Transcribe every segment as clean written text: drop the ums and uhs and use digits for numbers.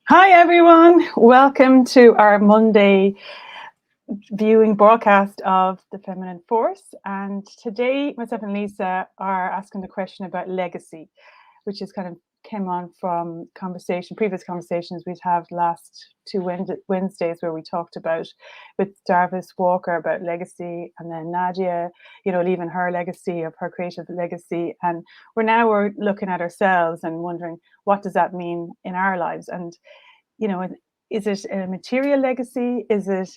Hi everyone, welcome to our Monday viewing broadcast of The Feminine Force. And today myself and Lisa are asking the question about legacy, which is kind of came on from previous conversations we'd have last two Wednesdays where we talked about with Darvis Walker about legacy, and then Nadia, leaving her legacy of her creative legacy. And we're looking at ourselves and wondering, what does that mean in our lives? And is it a material legacy? Is it,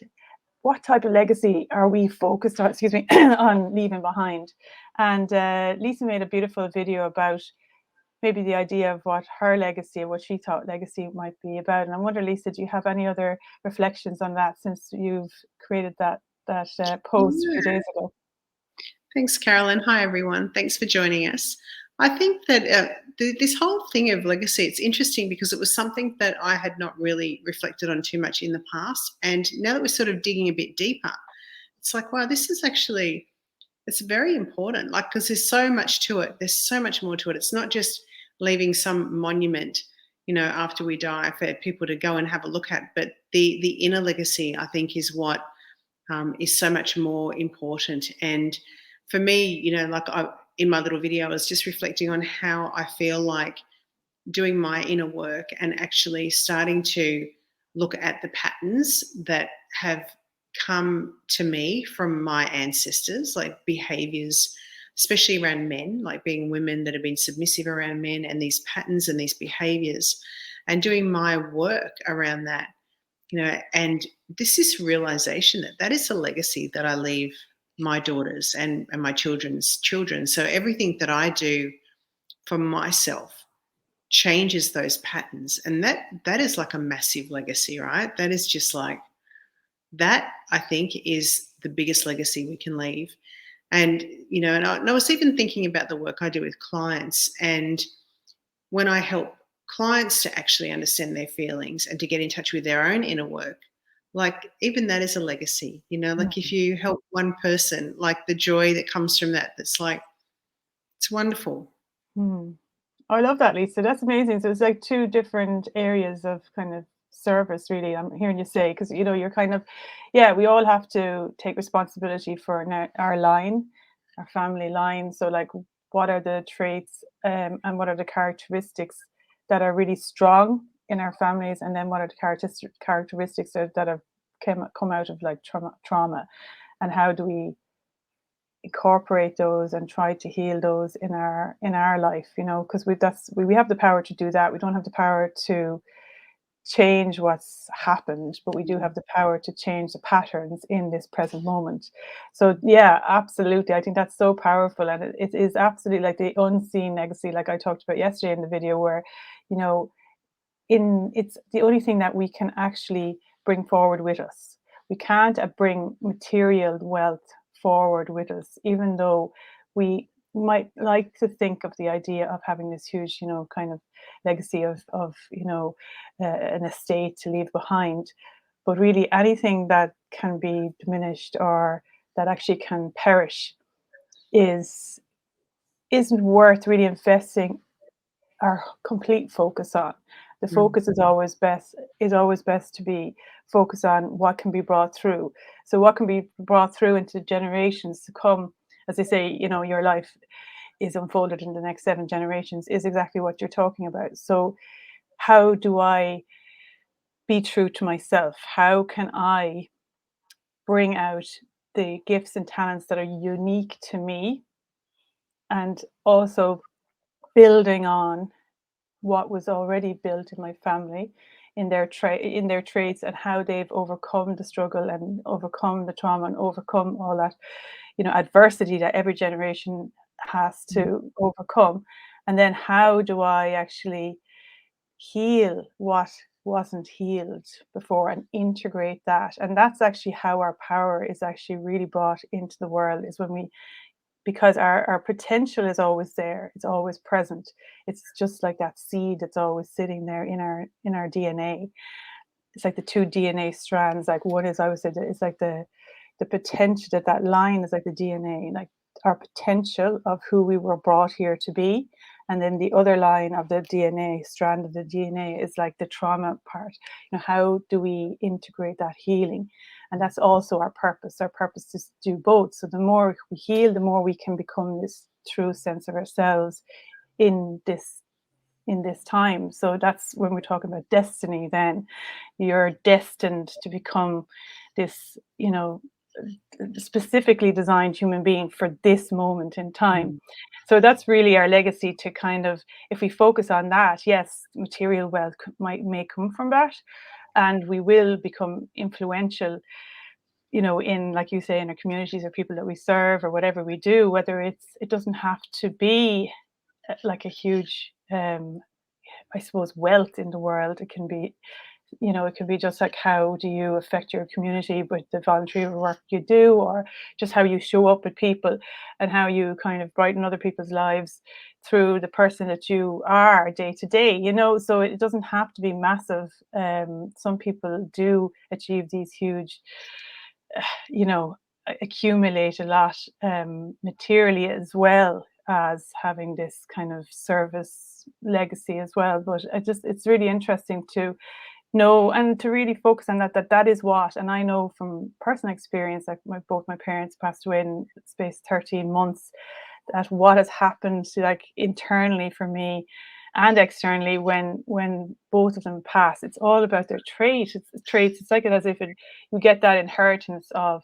what type of legacy are we focused on, on leaving behind? And Lisa made a beautiful video about maybe the idea of what her legacy, what she thought legacy might be about. And I wonder, Lisa, do you have any other reflections on that since you've created that post a few days ago? Thanks, Carolyn. Hi, everyone. Thanks for joining us. I think that this whole thing of legacy, it's interesting because it was something that I had not really reflected on too much in the past. And now that we're sort of digging a bit deeper, it's like, wow, this is actually, it's very important. Like, because there's so much to it. There's so much more to it. It's not just leaving some monument, after we die for people to go and have a look at. But the inner legacy, I think, is what is so much more important. And for me, in my little video, I was just reflecting on how I feel like doing my inner work and actually starting to look at the patterns that have come to me from my ancestors, like behaviors, especially around men, like being women that have been submissive around men, and these patterns and these behaviors, and doing my work around that, and this is realization that that is a legacy that I leave my daughters and my children's children. So everything that I do for myself changes those patterns. And that is like a massive legacy, right? That is just like, that I think is the biggest legacy we can leave. And, and I was even thinking about the work I do with clients, and when I help clients to actually understand their feelings and to get in touch with their own inner work, like even that is a legacy, like if you help one person, like the joy that comes from that, that's like, it's wonderful. I love that, Lisa. That's amazing. So it's like two different areas of kind of service, really. I'm hearing you say, because you're kind of, yeah, we all have to take responsibility for our line, our family line. So like, what are the traits and what are the characteristics that are really strong in our families, and then what are the characteristics that have come out of like trauma, and how do we incorporate those and try to heal those in our life, because we have the power to do that. We don't have the power to change what's happened, but we do have the power to change the patterns in this present moment. So yeah, absolutely, I think that's so powerful. And it is absolutely like the unseen legacy, like I talked about yesterday in the video, where it's the only thing that we can actually bring forward with us. We can't bring material wealth forward with us, even though we might like to think of the idea of having this huge, kind of legacy of an estate to leave behind. But really, anything that can be diminished or that actually can perish isn't worth really investing our complete focus on. The focus is always best to be focused on what can be brought through. So what can be brought through into generations to come, as they say, your life is unfolded in the next 7 generations, is exactly what you're talking about. So how do I be true to myself? How can I bring out the gifts and talents that are unique to me, and also building on what was already built in my family, in their traits, and how they've overcome the struggle and overcome the trauma and overcome all that adversity that every generation has to overcome. And then how do I actually heal what wasn't healed before and integrate that? And that's actually how our power is actually really brought into the world, is when we, because our potential is always there, it's always present. It's just like that seed that's always sitting there in our DNA. It's like the two DNA strands. Like one is, I always say, it's like the potential, that line is like the DNA, like our potential of who we were brought here to be, And then the other line of the DNA, strand of the DNA, is like the trauma part. How do we integrate that healing? And that's also our purpose. Our purpose is to do both. So the more we heal, the more we can become this true sense of ourselves in this time. So that's when we're talking about destiny, then you're destined to become this, specifically designed human being for this moment in time. So that's really our legacy, to kind of, if we focus on that, yes, material wealth may come from that, and we will become influential, in, like you say, in our communities or people that we serve or whatever we do, whether it doesn't have to be like a huge I suppose, wealth in the world. It can be, it can be just like, how do you affect your community with the voluntary work you do, or just how you show up with people and how you kind of brighten other people's lives through the person that you are day to day, so it doesn't have to be massive. Some people do achieve these huge, you know, accumulate a lot materially, as well as having this kind of service legacy as well. But it's really interesting to know and to really focus on that is what. And I know from personal experience, like both my parents passed away in the space of 13 months, that what has happened to, like, internally for me and externally, when both of them pass, it's all about their traits. It's like as if you get that inheritance of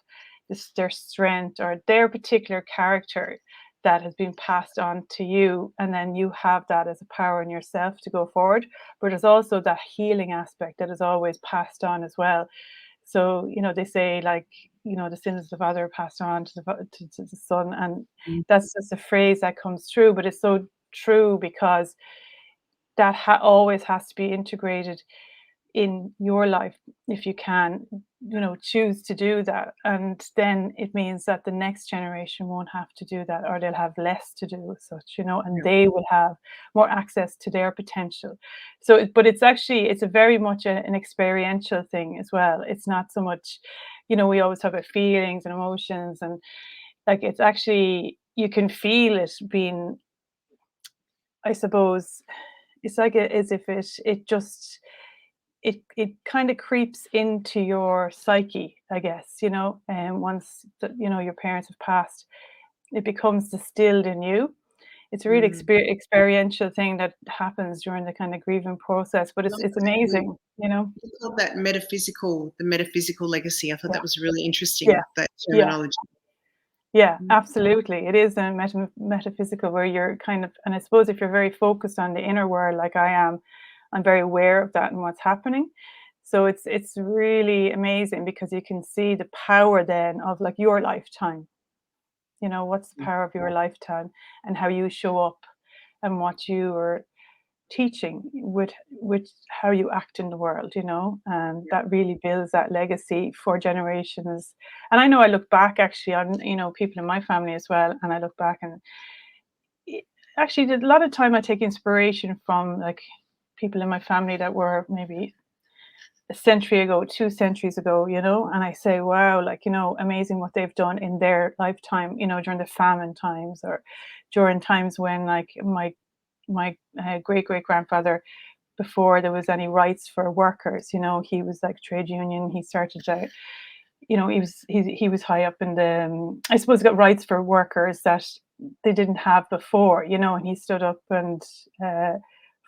their strength or their particular character that has been passed on to you, and then you have that as a power in yourself to go forward. But there's also that healing aspect that is always passed on as well. So, they say, like, the sins of the father are passed on to to the son. And that's just a phrase that comes true, but it's so true, because that always has to be integrated in your life, if you can, choose to do that. And then it means that the next generation won't have to do that, or they'll have less to do with such, and they will have more access to their potential. So, but it's a very much an experiential thing as well. It's not so much, we always talk about feelings and emotions, and like, it's actually, you can feel it being, I suppose, it's like as if it just it kind of creeps into your psyche, I guess, and once your parents have passed, it becomes distilled in you. It's a really experiential thing that happens during the kind of grieving process, but it's amazing, You called that the metaphysical legacy. I thought Yeah, that was really yeah, interesting, that yeah, terminology. yeah, absolutely. It is a metaphysical, where you're kind of, and I suppose if you're very focused on the inner world, like I am, I'm very aware of that and what's happening. So it's really amazing, because you can see the power then of, like, your lifetime. What's the power of your lifetime, and how you show up, and what you are teaching with how you act in the world, and that really builds that legacy for generations. And I know, I look back actually on, people in my family as well, and I look back, and it, actually, a lot of time I take inspiration from, like, people in my family that were maybe a century ago, 2 centuries ago, and I say, wow, like, amazing what they've done in their lifetime, during the famine times, or during times when, like, my great great grandfather, before there was any rights for workers, he was like trade union. He started to, he was high up in the, I suppose, got rights for workers that they didn't have before, and he stood up and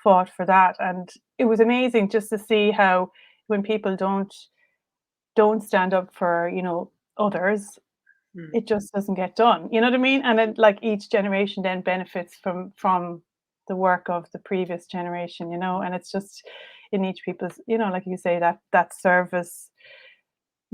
fought for that. And it was amazing just to see how, when people don't stand up for, others, Mm. it just doesn't get done. You know what I mean? And then, like, each generation then benefits from the work of the previous generation, and it's just in each people's, like you say, that service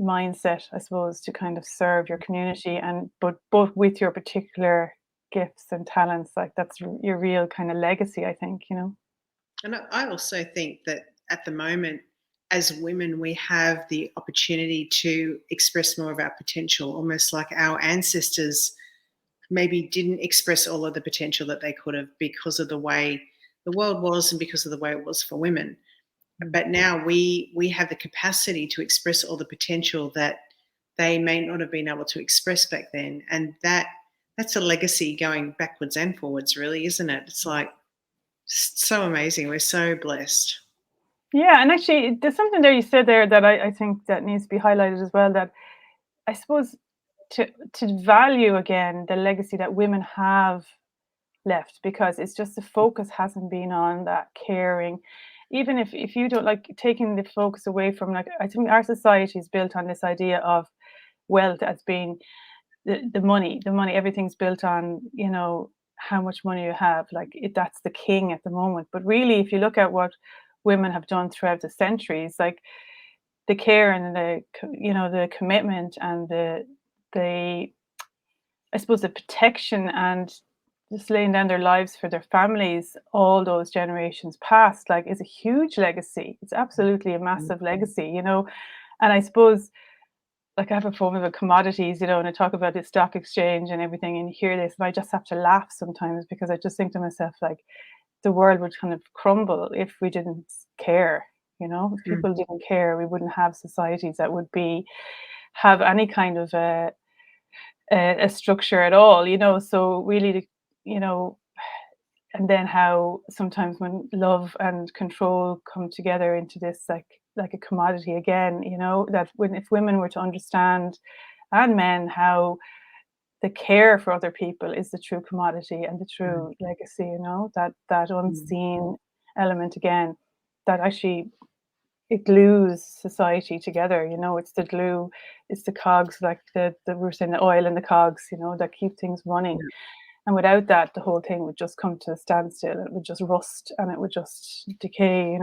mindset, I suppose, to kind of serve your community, and but both with your particular gifts and talents, like, that's your real kind of legacy, I think, And I also think that at the moment, as women, we have the opportunity to express more of our potential, almost like our ancestors maybe didn't express all of the potential that they could have, because of the way the world was and because of the way it was for women. Mm. But now we have the capacity to express all the potential that they may not have been able to express back then. And that's a legacy going backwards and forwards, really, isn't it? It's like So amazing. We're so blessed. Yeah, and actually, there's something there you said there that I think that needs to be highlighted as well. That I suppose to value again the legacy that women have left, because it's just the focus hasn't been on that caring. Even if you don't like taking the focus away from, like, I think our society is built on this idea of wealth as being the money, everything's built on, how much money you have, like that's the king at the moment. But really, if you look at what women have done throughout the centuries, like the care and the commitment and the I suppose the protection and just laying down their lives for their families, all those generations past, like, is a huge legacy. It's absolutely a massive legacy. And I suppose, like, I have a form of a commodities, and I talk about the stock exchange and everything, and you hear this, and I just have to laugh sometimes because I just think to myself, like, the world would kind of crumble if we didn't care. If Mm, people didn't care, we wouldn't have societies that would have any kind of a structure at all. So really, you know, and then how sometimes when love and control come together into this, like a commodity again, that when if women were to understand, and men, how the care for other people is the true commodity and the mm, true legacy, that mm. unseen element again, that actually it glues society together. It's the glue, it's the cogs, like the we're saying, the oil and the cogs, that keep things running. Yeah, And without that, the whole thing would just come to a standstill. It would just rust and it would just decay.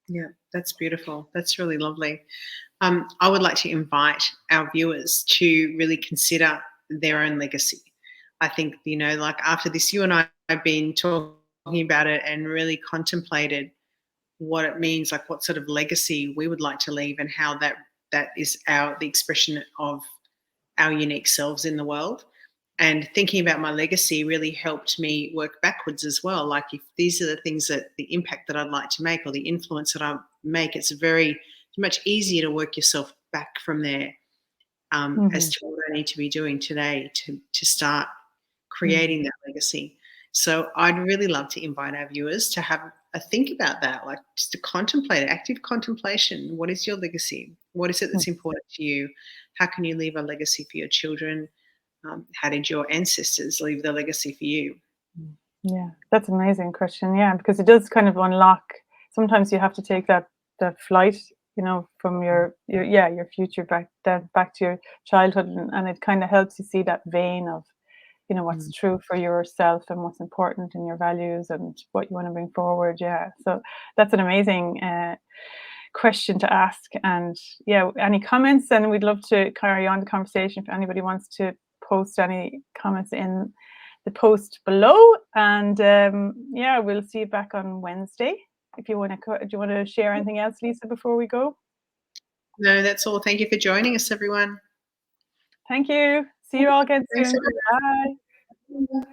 yeah, that's beautiful. That's really lovely. I would like to invite our viewers to really consider their own legacy. I think, like after this, you and I have been talking about it and really contemplated what it means, like what sort of legacy we would like to leave, and how that is the expression of our unique selves in the world. And thinking about my legacy really helped me work backwards as well. Like, if these are the impact that I'd like to make, or the influence that I make, it's very much easier to work yourself back from there, as Hmm. to what I need to be doing today to start Hmm. creating that legacy. So I'd really love to invite our viewers to have a think about that, like just to contemplate it, active contemplation. What is your legacy? What is it that's important to you? How can you leave a legacy for your children? How did your ancestors leave their legacy for you? Yeah, that's an amazing question. Yeah, because it does kind of unlock. Sometimes you have to take that flight, from your future back to your childhood, and it kind of helps you see that vein of, what's Mm, true for yourself and what's important in your values and what you want to bring forward. Yeah, so that's an amazing question to ask. And yeah, any comments? And we'd love to carry on the conversation if anybody wants to post any comments in the post below. And yeah, we'll see you back on Wednesday. If you want to, do you want to share anything else, Lisa, before we go? No, that's all. Thank you for joining us, everyone. Thank you. See you all again Thanks, soon. Bye. everyone.